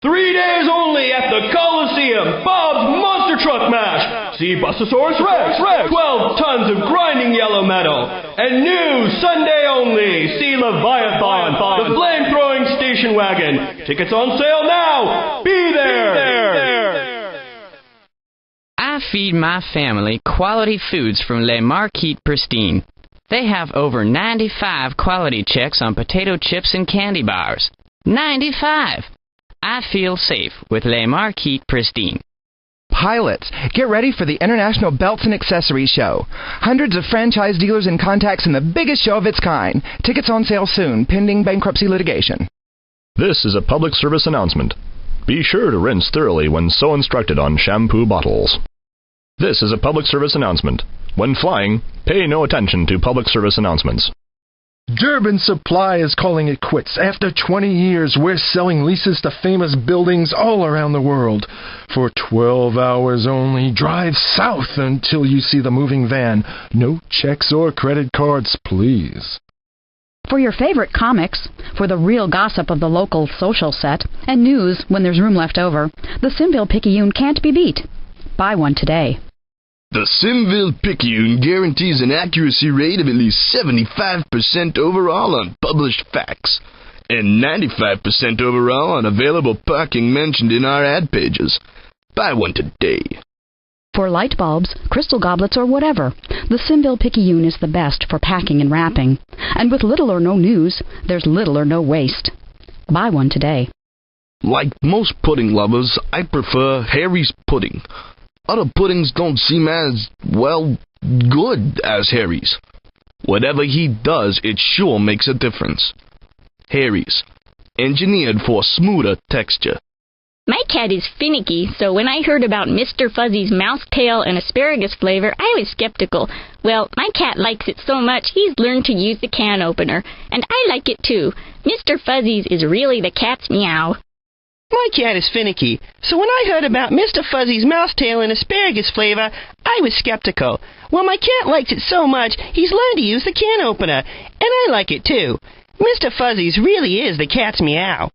3 days only at the Coliseum, Bob's Monster Truck Mash. See Bustosaurus Rex, 12 tons of grinding yellow metal. And new Sunday only, see Leviathan, the flame-throwing station wagon. Tickets on sale now. Be there. I feed my family quality foods from Les Marquises Pristine. They have over 95 quality checks on potato chips and candy bars. 95! I feel safe with Les Marquises Pristine. Pilots, get ready for the International Belts and Accessories Show. Hundreds of franchise dealers and contacts in the biggest show of its kind. Tickets on sale soon, pending bankruptcy litigation. This is a public service announcement. Be sure to rinse thoroughly when so instructed on shampoo bottles. This is a public service announcement. When flying, pay no attention to public service announcements. Durban Supply is calling it quits. After 20 years, we're selling leases to famous buildings all around the world. For 12 hours only, drive south until you see the moving van. No checks or credit cards, please. For your favorite comics, for the real gossip of the local social set, and news when there's room left over, the Simville Picayune can't be beat. Buy one today. The Simville Picayune guarantees an accuracy rate of at least 75% overall on published facts, and 95% overall on available parking mentioned in our ad pages. Buy one today. For light bulbs, crystal goblets, or whatever, the Simville Picayune is the best for packing and wrapping. And with little or no news, there's little or no waste. Buy one today. Like most pudding lovers, I prefer Harry's pudding. Other puddings don't seem as, well, good as Harry's. Whatever he does, it sure makes a difference. Harry's, engineered for smoother texture. My cat is finicky, so when I heard about Mr. Fuzzy's mouse tail and asparagus flavor, I was skeptical. Well, my cat likes it so much, he's learned to use the can opener. And I like it too. Mr. Fuzzy's is really the cat's meow. My cat is finicky, so when I heard about Mr. Fuzzy's mouse tail and asparagus flavor, I was skeptical. Well, my cat likes it so much, he's learned to use the can opener, and I like it too. Mr. Fuzzy's really is the cat's meow.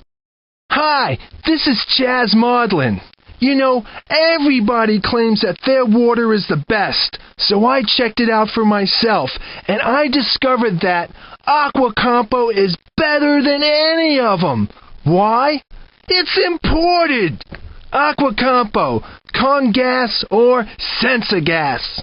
Hi, this is Chaz Maudlin. You know, everybody claims that their water is the best, so I checked it out for myself, and I discovered that Aquacampo is better than any of them. Why? It's imported! Aquacampo, Congas, or Sensagas.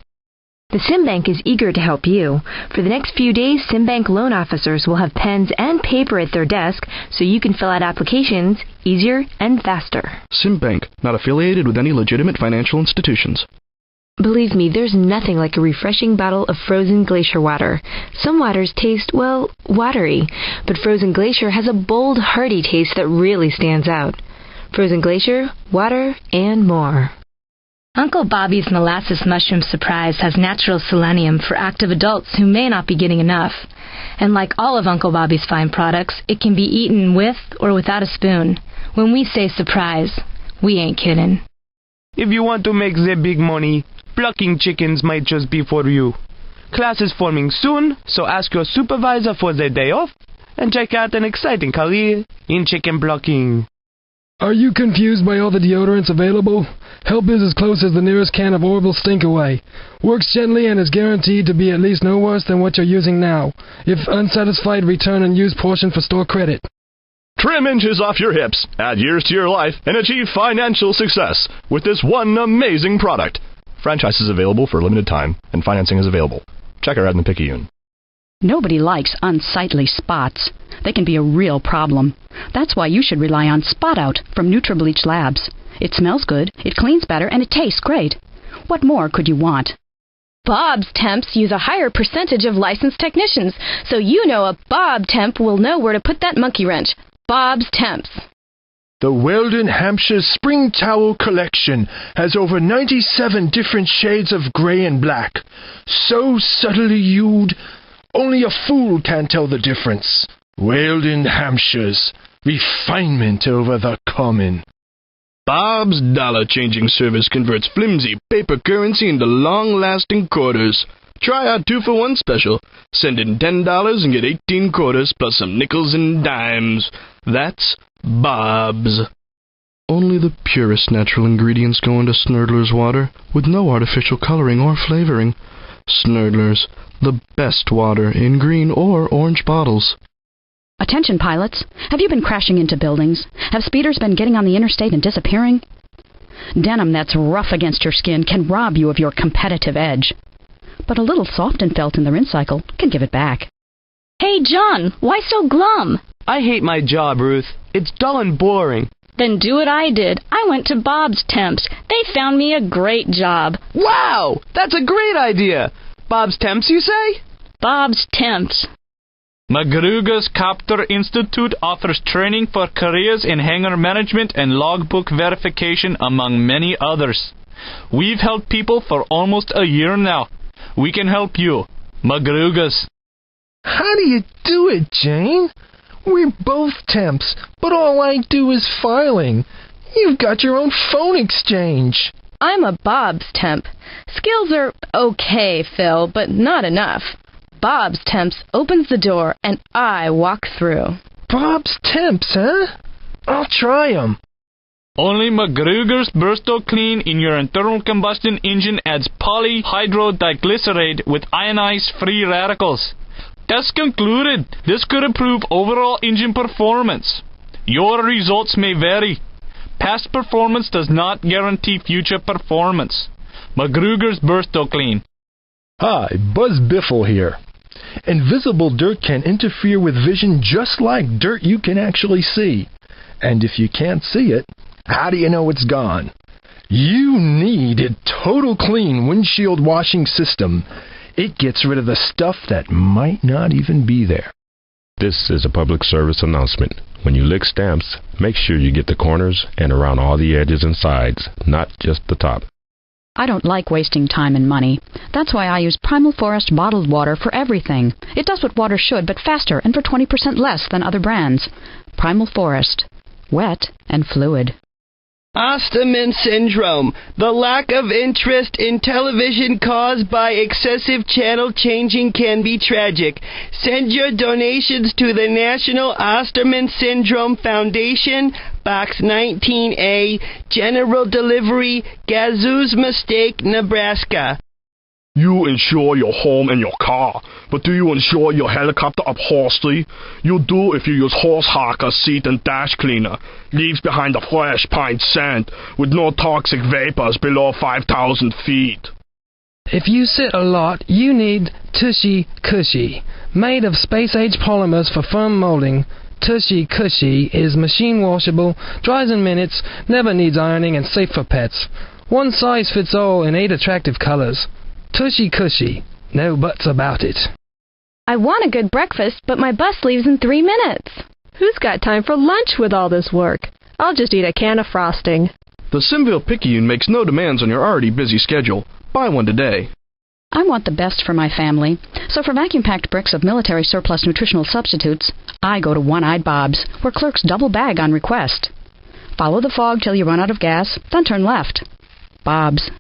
The SimBank is eager to help you. For the next few days, SimBank loan officers will have pens and paper at their desk so you can fill out applications easier and faster. SimBank, not affiliated with any legitimate financial institutions. Believe me, there's nothing like a refreshing bottle of frozen glacier water. Some waters taste, well, watery, but frozen glacier has a bold, hearty taste that really stands out. Frozen glacier, water, and more. Uncle Bobby's Molasses Mushroom Surprise has natural selenium for active adults who may not be getting enough. And like all of Uncle Bobby's fine products, it can be eaten with or without a spoon. When we say surprise, we ain't kidding. If you want to make the big money, plucking chickens might just be for you. Class is forming soon, so ask your supervisor for the day off and check out an exciting career in chicken plucking. Are you confused by all the deodorants available? Help is as close as the nearest can of Orville Stink Away. Works gently and is guaranteed to be at least no worse than what you're using now. If unsatisfied, return and use portion for store credit. Trim inches off your hips, add years to your life, and achieve financial success with this one amazing product. Franchise is available for a limited time, and financing is available. Check our ad in the Picayune. Nobody likes unsightly spots. They can be a real problem. That's why you should rely on Spot Out from NutriBleach Labs. It smells good, it cleans better, and it tastes great. What more could you want? Bob's Temps use a higher percentage of licensed technicians, so you know a Bob Temp will know where to put that monkey wrench. Bob's Temps. The Weldon Hampshire Spring Towel Collection has over 97 different shades of gray and black. So subtly hued, only a fool can tell the difference. Weldon Hampshire's refinement over the common. Bob's dollar-changing service converts flimsy paper currency into long-lasting quarters. Try our 2-for-1 special. Send in $10 and get 18 quarters plus some nickels and dimes. That's Bob's. Only the purest natural ingredients go into Snurdler's water, with no artificial coloring or flavoring. Snurdler's, the best water in green or orange bottles. Attention, pilots. Have you been crashing into buildings? Have speeders been getting on the interstate and disappearing? Denim that's rough against your skin can rob you of your competitive edge. But a little soft and felt in the rinse cycle can give it back. Hey, John, why so glum? I hate my job, Ruth. It's dull and boring. Then do what I did. I went to Bob's Temps. They found me a great job. Wow! That's a great idea! Bob's Temps, you say? Bob's Temps. Magruga's Copter Institute offers training for careers in hangar management and logbook verification, among many others. We've helped people for almost a year now. We can help you. Magruga's. How do you do it, Jane? We're both temps, but all I do is filing. You've got your own phone exchange. I'm a Bob's temp. Skills are okay, Phil, but not enough. Bob's Temps opens the door, and I walk through. Bob's Temps, huh? I'll try 'em. Only Magruger's Bursto Clean in your internal combustion engine adds polyhydrodiglyceride with ionized free radicals. Test concluded. This could improve overall engine performance. Your results may vary. Past performance does not guarantee future performance. Magruger's Bursto Clean. Hi, Buzz Biffle here. Invisible dirt can interfere with vision just like dirt you can actually see. And if you can't see it, how do you know it's gone? You need a Total Clean windshield washing system. It gets rid of the stuff that might not even be there. This is a public service announcement. When you lick stamps, make sure you get the corners and around all the edges and sides, not just the top. I don't like wasting time and money. That's why I use Primal Forest bottled water for everything. It does what water should, but faster and for 20% less than other brands. Primal Forest. Wet and fluid. Osterman syndrome, the lack of interest in television caused by excessive channel changing, can be tragic. Send your donations to the National Osterman Syndrome Foundation, Box 19A, General Delivery, Gazoo's Mistake, Nebraska. You insure your home and your car, but do you insure your helicopter upholstery? You do if you use Horse Harker seat and dash cleaner. Leaves behind a fresh pine scent with no toxic vapors below 5,000 feet. If you sit a lot, you need Tushy Cushy. Made of space-age polymers for firm molding, Tushy Cushy is machine washable, dries in minutes, never needs ironing, and safe for pets. One size fits all in 8 attractive colors. Tushy Cushy. No buts about it. I want a good breakfast, but my bus leaves in 3 minutes. Who's got time for lunch with all this work? I'll just eat a can of frosting. The Simville Picayune makes no demands on your already busy schedule. Buy one today. I want the best for my family, so for vacuum-packed bricks of military surplus nutritional substitutes, I go to One-Eyed Bob's, where clerks double bag on request. Follow the fog till you run out of gas, then turn left. Bob's.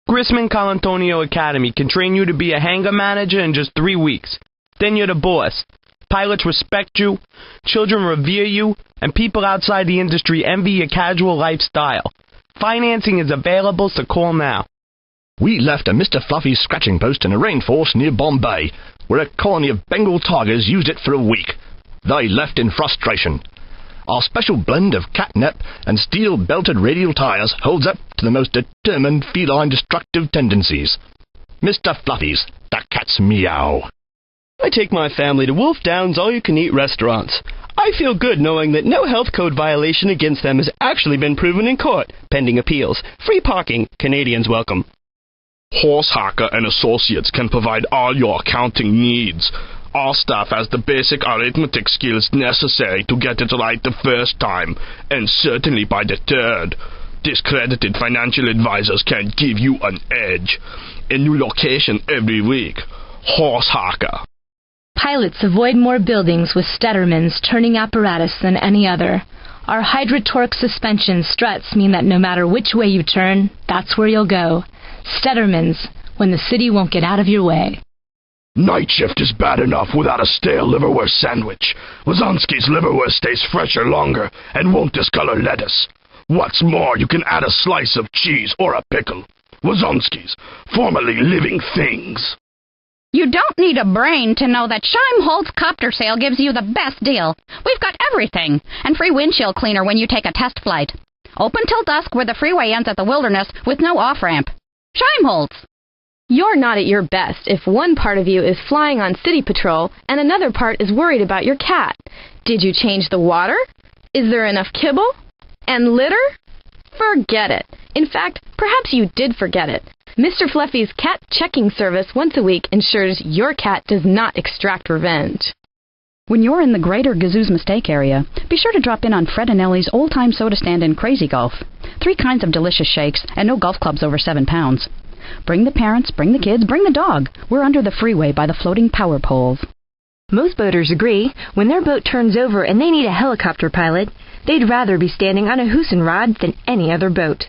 Grisman Colantonio Academy can train you to be a hangar manager in just 3 weeks. Then you're the boss. Pilots respect you, children revere you, and people outside the industry envy your casual lifestyle. Financing is available, so call now. We left a Mr. Fluffy's scratching post in a rainforest near Bombay, where a colony of Bengal tigers used it for a week. They left in frustration. Our special blend of catnip and steel-belted radial tires holds up to the most determined feline destructive tendencies. Mr. Fluffy's, the cat's meow. I take my family to Wolf Down's all-you-can-eat restaurants. I feel good knowing that no health code violation against them has actually been proven in court, pending appeals. Free parking. Canadians welcome. Horse Harker and Associates can provide all your accounting needs. Our staff has the basic arithmetic skills necessary to get it right the first time, and certainly by the third. Discredited financial advisors can give you an edge. A new location every week. Horse Harker. Pilots avoid more buildings with Stetterman's turning apparatus than any other. Our Hydrotorque suspension struts mean that no matter which way you turn, that's where you'll go. Stetterman's, when the city won't get out of your way. Night shift is bad enough without a stale liverwurst sandwich. Wazanski's liverwurst stays fresher longer and won't discolor lettuce. What's more, you can add a slice of cheese or a pickle. Wazomskis, formerly living things. You don't need a brain to know that Scheimholt's copter sale gives you the best deal. We've got everything, and free windshield cleaner when you take a test flight. Open till dusk where the freeway ends at the Wilderness with no off-ramp. Scheimholt's. You're not at your best if one part of you is flying on city patrol and another part is worried about your cat. Did you change the water? Is there enough kibble? And litter? Forget it. In fact, perhaps you did forget it. Mr. Fluffy's cat checking service once a week ensures your cat does not extract revenge. When you're in the greater Gazoo's Mistake area, be sure to drop in on Fred and Ellie's old-time soda stand in Crazy Golf. 3 kinds of delicious shakes and no golf clubs over 7 pounds. Bring the parents, bring the kids, bring the dog. We're under the freeway by the floating power poles. Most boaters agree when their boat turns over and they need a helicopter pilot, they'd rather be standing on a Hussenrad than any other boat.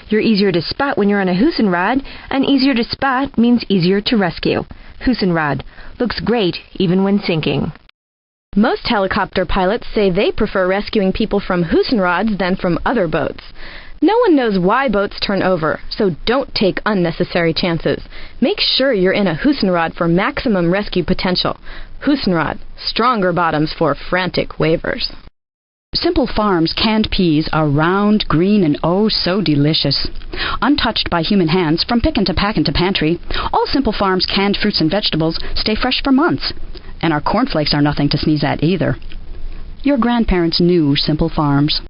You're easier to spot when you're on a Hussenrad, and easier to spot means easier to rescue. Hussenrad looks great even when sinking. Most helicopter pilots say they prefer rescuing people from Hussenrads than from other boats. No one knows why boats turn over, so don't take unnecessary chances. Make sure you're in a Hussenrad for maximum rescue potential. Hussenrad, stronger bottoms for frantic waivers. Simple Farms canned peas are round, green, and oh so delicious. Untouched by human hands, from pickin' to packin' to pantry, all Simple Farms canned fruits and vegetables stay fresh for months. And our cornflakes are nothing to sneeze at either. Your grandparents knew Simple Farms.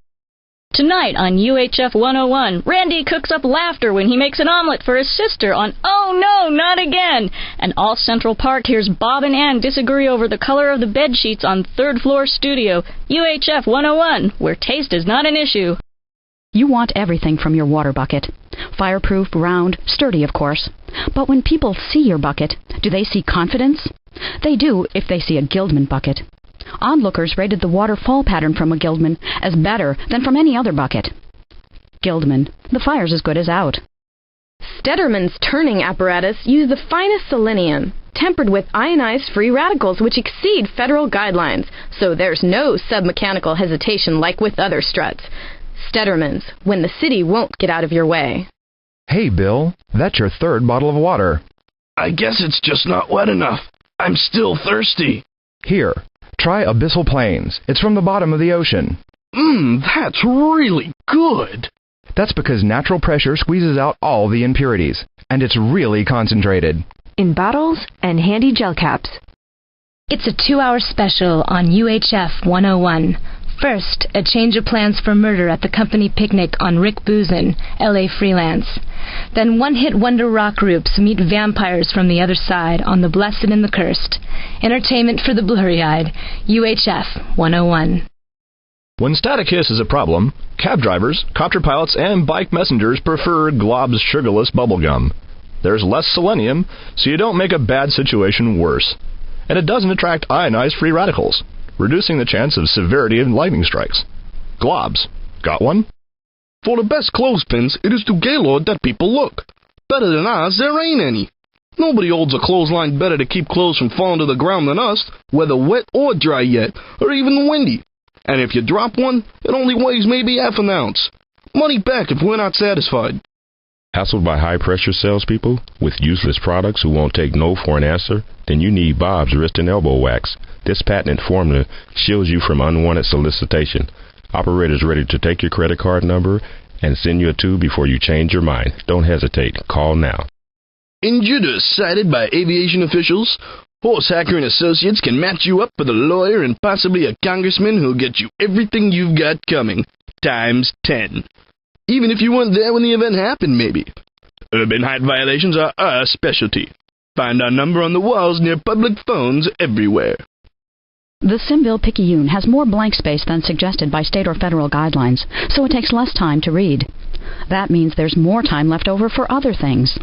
Tonight on UHF 101, Randy cooks up laughter when he makes an omelet for his sister on Oh No, Not Again! And all Central Park hears Bob and Ann disagree over the color of the bed sheets on 3rd floor studio. UHF 101, where taste is not an issue. You want everything from your water bucket. Fireproof, round, sturdy, of course. But when people see your bucket, do they see confidence? They do if they see a Gildman bucket. Onlookers rated the waterfall pattern from a Gildman as better than from any other bucket. Gildman, the fire's as good as out. Stedderman's turning apparatus use the finest selenium, tempered with ionized free radicals which exceed federal guidelines, so there's no submechanical hesitation like with other struts. Stedderman's, when the city won't get out of your way. Hey, Bill, that's your 3rd bottle of water. I guess it's just not wet enough. I'm still thirsty. Here, try Abyssal Plains. It's from the bottom of the ocean. That's really good. That's because natural pressure squeezes out all the impurities, and it's really concentrated. In bottles and handy gel caps. It's a 2-hour special on UHF 101. First, a change of plans for murder at the company picnic on Rick Boozin, L.A. freelance. Then one-hit wonder rock groups meet vampires from the other side on The Blessed and the Cursed. Entertainment for the blurry-eyed. UHF 101. When static hiss is a problem, cab drivers, copter pilots, and bike messengers prefer Glob's sugarless bubblegum. There's less selenium, so you don't make a bad situation worse. And it doesn't attract ionized free radicals, reducing the chance of severity of lightning strikes. Globs. Got one? For the best clothespins, it is to Gaylord that people look. Better than ours, there ain't any. Nobody holds a clothesline better to keep clothes from falling to the ground than us, whether wet or dry yet, or even windy. And if you drop one, it only weighs maybe half an ounce. Money back if we're not satisfied. Hassled by high-pressure salespeople with useless products who won't take no for an answer? Then you need Bob's Wrist and Elbow Wax. This patented formula shields you from unwanted solicitation. Operators ready to take your credit card number and send you a tube before you change your mind. Don't hesitate. Call now. Injured or cited by aviation officials? Horse Hacker and Associates can match you up with a lawyer and possibly a congressman who'll get you everything you've got coming, times 10. Even if you weren't there when the event happened, maybe. Urban height violations are our specialty. Find our number on the walls near public phones everywhere. The Simville Picayune has more blank space than suggested by state or federal guidelines, so it takes less time to read. That means there's more time left over for other things.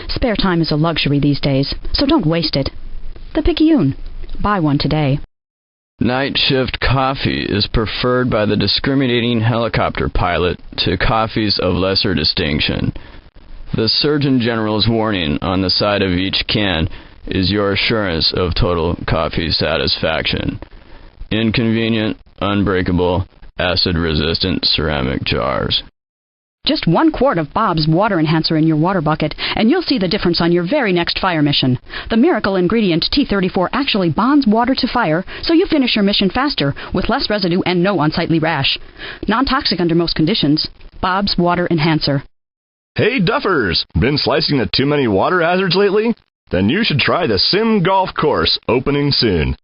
Spare time is a luxury these days, so don't waste it. The Picayune. Buy one today. Night shift coffee is preferred by the discriminating helicopter pilot to coffees of lesser distinction. The Surgeon General's warning on the side of each can is your assurance of total coffee satisfaction. Inconvenient, unbreakable, acid-resistant ceramic jars. Just 1 quart of Bob's water enhancer in your water bucket, and you'll see the difference on your very next fire mission. The miracle ingredient T34 actually bonds water to fire, so you finish your mission faster, with less residue and no unsightly rash. Non-toxic under most conditions. Bob's water enhancer. Hey Duffers! Been slicing at too many water hazards lately? Then you should try the Sim Golf course, opening soon.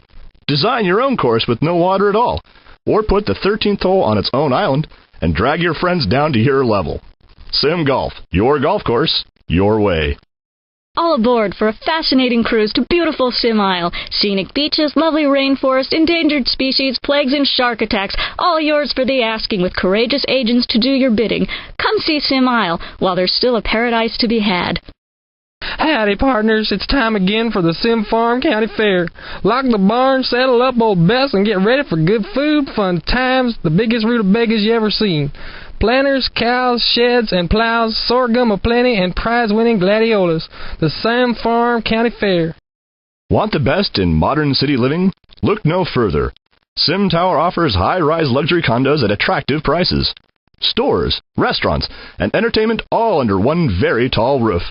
Design your own course with no water at all, or put the 13th hole on its own island and drag your friends down to your level. Sim Golf, your golf course, your way. All aboard for a fascinating cruise to beautiful Sim Isle. Scenic beaches, lovely rainforest, endangered species, plagues, and shark attacks. All yours for the asking with courageous agents to do your bidding. Come see Sim Isle while there's still a paradise to be had. Howdy, partners. It's time again for the Sim Farm County Fair. Lock the barn, saddle up old Bess, and get ready for good food, fun times, the biggest rutabagas you ever seen. Planters, cows, sheds, and plows, sorghum aplenty, and prize-winning gladiolas. The Sim Farm County Fair. Want the best in modern city living? Look no further. Sim Tower offers high-rise luxury condos at attractive prices. Stores, restaurants, and entertainment all under one very tall roof.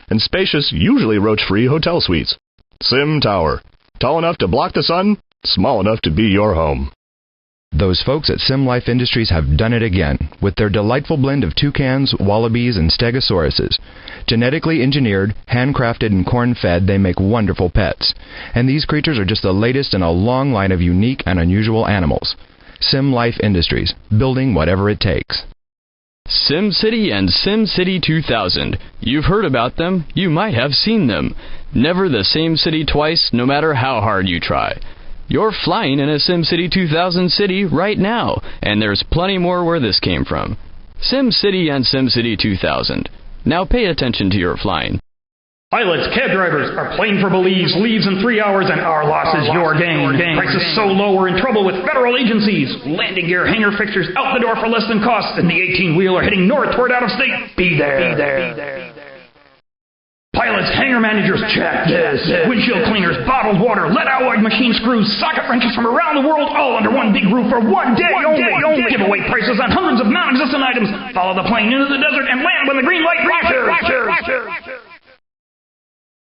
And spacious, usually roach-free hotel suites. Sim Tower. Tall enough to block the sun, small enough to be your home. Those folks at Sim Life Industries have done it again, with their delightful blend of toucans, wallabies, and stegosauruses. Genetically engineered, handcrafted, and corn-fed, they make wonderful pets. And these creatures are just the latest in a long line of unique and unusual animals. Sim Life Industries, building whatever it takes. SimCity and SimCity 2000. You've heard about them. You might have seen them. Never the same city twice, no matter how hard you try. You're flying in a SimCity 2000 city right now, and there's plenty more where this came from. SimCity and SimCity 2000. Now pay attention to your flying. Pilots, cab drivers are playing for Belize, leaves in 3 hours, and our loss is your gain. Prices so low we're in trouble with federal agencies. Landing gear, hangar fixtures out the door for less than cost, and the 18-wheeler heading north toward out of state. Be there. Pilots, hangar managers, check this. Windshield cleaners, bottled water, lead alloy machine screws, socket wrenches from around the world, all under one big roof for one day only. Giveaway prices on hundreds of non-existent items. Follow the plane into the desert and land when the green light flashes.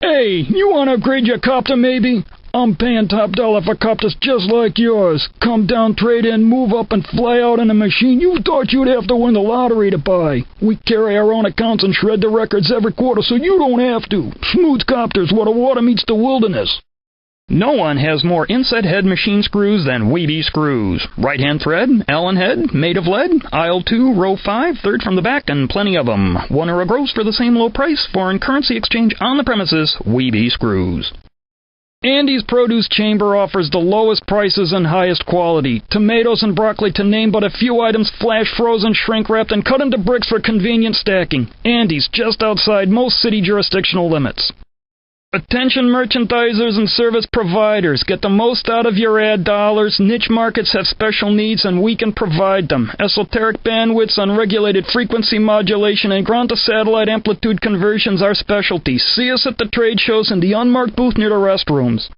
Hey, you want to upgrade your copter maybe? I'm paying top dollar for copters just like yours. Come down, trade in, move up, and fly out in a machine you thought you'd have to win the lottery to buy. We carry our own accounts and shred the records every quarter so you don't have to. Smooth copters where the water meets the wilderness. No one has more inset head machine screws than Weeby Screws. Right-hand thread, Allen head, made of lead, aisle 2, row 5, third from the back, and plenty of them. One or a gross for the same low price. Foreign currency exchange on the premises. Weeby Screws. Andy's Produce Chamber offers the lowest prices and highest quality. Tomatoes and broccoli to name but a few items, flash frozen, shrink wrapped, and cut into bricks for convenient stacking. Andy's just outside most city jurisdictional limits. Attention merchandisers and service providers, get the most out of your ad dollars. Niche markets have special needs and we can provide them. Esoteric bandwidths, unregulated frequency modulation, and ground-to-satellite amplitude conversions are specialties. See us at the trade shows in the unmarked booth near the restrooms.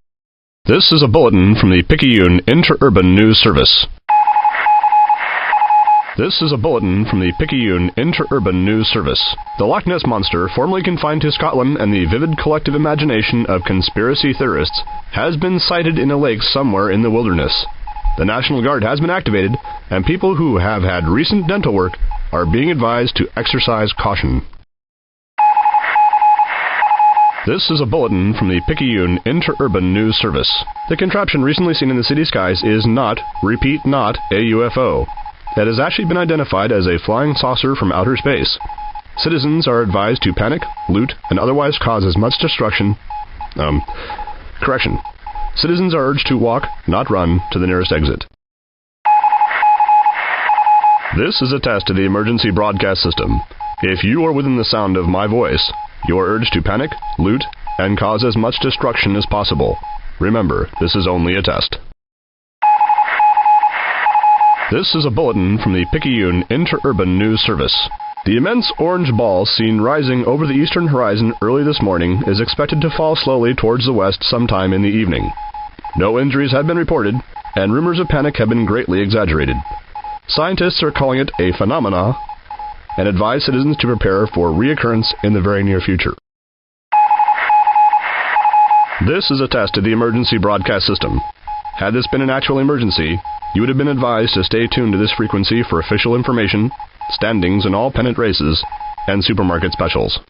This is a bulletin from the Picayune Interurban News Service. This is a bulletin from the Picayune Interurban News Service. The Loch Ness Monster, formerly confined to Scotland and the vivid collective imagination of conspiracy theorists, has been sighted in a lake somewhere in the wilderness. The National Guard has been activated, and people who have had recent dental work are being advised to exercise caution. This is a bulletin from the Picayune Interurban News Service. The contraption recently seen in the city skies is not, repeat not, a UFO. That has actually been identified as a flying saucer from outer space. Citizens are advised to panic, loot, and otherwise cause as much destruction. Citizens are urged to walk, not run, to the nearest exit. This is a test of the emergency broadcast system. If you are within the sound of my voice, you are urged to panic, loot, and cause as much destruction as possible. Remember, this is only a test. This is a bulletin from the Picayune Interurban News Service. The immense orange ball seen rising over the eastern horizon early this morning is expected to fall slowly towards the west sometime in the evening. No injuries have been reported, and rumors of panic have been greatly exaggerated. Scientists are calling it a phenomena and advise citizens to prepare for reoccurrence in the very near future. This is a test of the emergency broadcast system. Had this been an actual emergency, you would have been advised to stay tuned to this frequency for official information, standings in all pennant races, and supermarket specials.